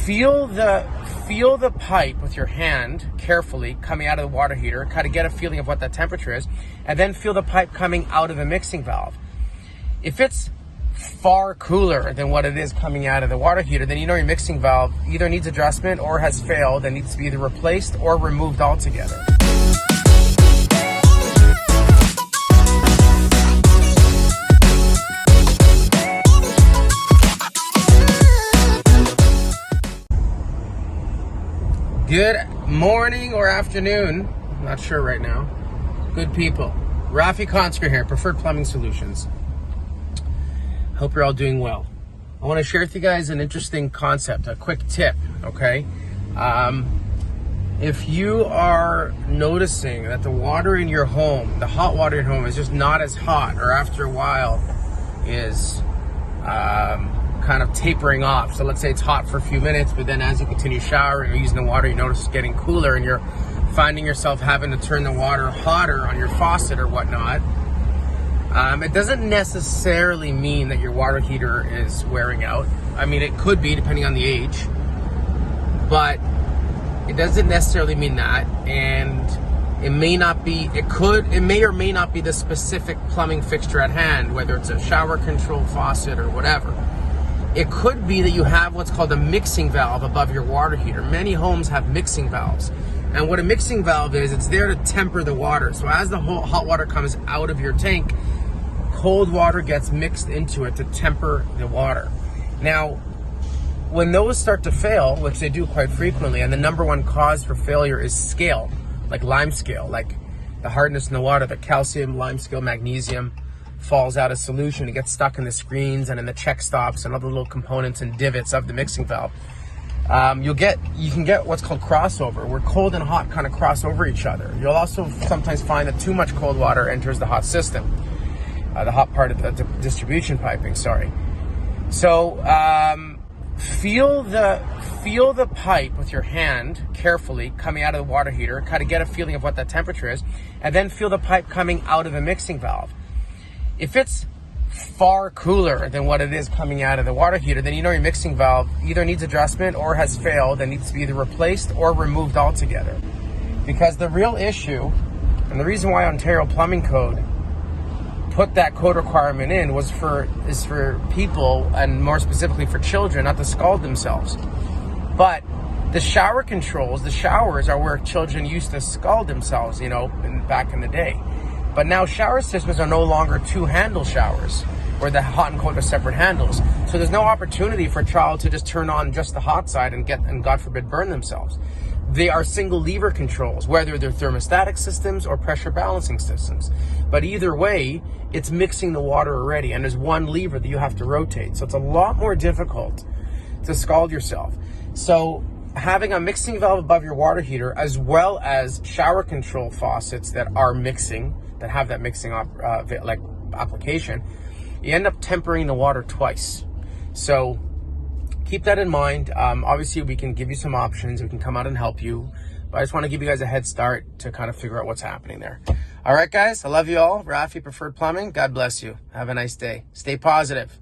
feel the pipe with your hand carefully coming out of the water heater, kind of get a feeling of what that temperature is, and then feel the pipe coming out of the mixing valve. If it's far cooler than what it is coming out of the water heater, then you know your mixing valve either needs adjustment or has failed and needs to be either replaced or removed altogether. Good morning or afternoon, I'm not sure right now. Good people. Rafi Konsker here, Preferred Plumbing Solutions. Hope you're all doing well. I want to share with you guys an interesting concept, a quick tip, okay? If you are noticing that the water in your home, the hot water in your home is just not as hot, or after a while is kind of tapering off. So let's say it's hot for a few minutes, but then as you continue showering or using the water, you notice it's getting cooler and you're finding yourself having to turn the water hotter on your faucet or whatnot. It doesn't necessarily mean that your water heater is wearing out. I mean, it could be depending on the age, but it doesn't necessarily mean that. And it may not be, it may or may not be the specific plumbing fixture at hand, whether it's a shower control faucet or whatever. It could be that you have what's called a mixing valve above your water heater. Many homes have mixing valves. And what a mixing valve is, it's there to temper the water. So as the hot water comes out of your tank, cold water gets mixed into it to temper the water. Now, when those start to fail, which they do quite frequently, and the number one cause for failure is scale, like lime scale, like the hardness in the water, the calcium, lime scale, magnesium, falls out of solution. It gets stuck in the screens and in the check stops and other little components and divots of the mixing valve. You can get what's called crossover, where cold and hot kind of cross over each other. You'll also sometimes find that too much cold water enters the hot system, the hot part of the distribution piping, sorry. So feel the pipe with your hand carefully coming out of the water heater, kind of get a feeling of what that temperature is, and then feel the pipe coming out of the mixing valve. If it's far cooler than what it is coming out of the water heater, then you know your mixing valve either needs adjustment or has failed and needs to be either replaced or removed altogether. Because the real issue, and the reason why Ontario Plumbing Code put that code requirement in is for people, and more specifically for children, not to scald themselves. But the shower controls, the showers are where children used to scald themselves, you know, back in the day. But now shower systems are no longer two handle showers where the hot and cold are separate handles. So there's no opportunity for a child to just turn on just the hot side and God forbid, burn themselves. They are single lever controls, whether they're thermostatic systems or pressure balancing systems. But either way, it's mixing the water already, and there's one lever that you have to rotate. So it's a lot more difficult to scald yourself. So having a mixing valve above your water heater, as well as shower control faucets that are mixing, that have that mixing like application, you end up tempering the water twice. So keep that in mind. Obviously, we can give you some options. We can come out and help you. But I just want to give you guys a head start to kind of figure out what's happening there. All right, guys. I love you all. Rafi, Preferred Plumbing. God bless you. Have a nice day. Stay positive.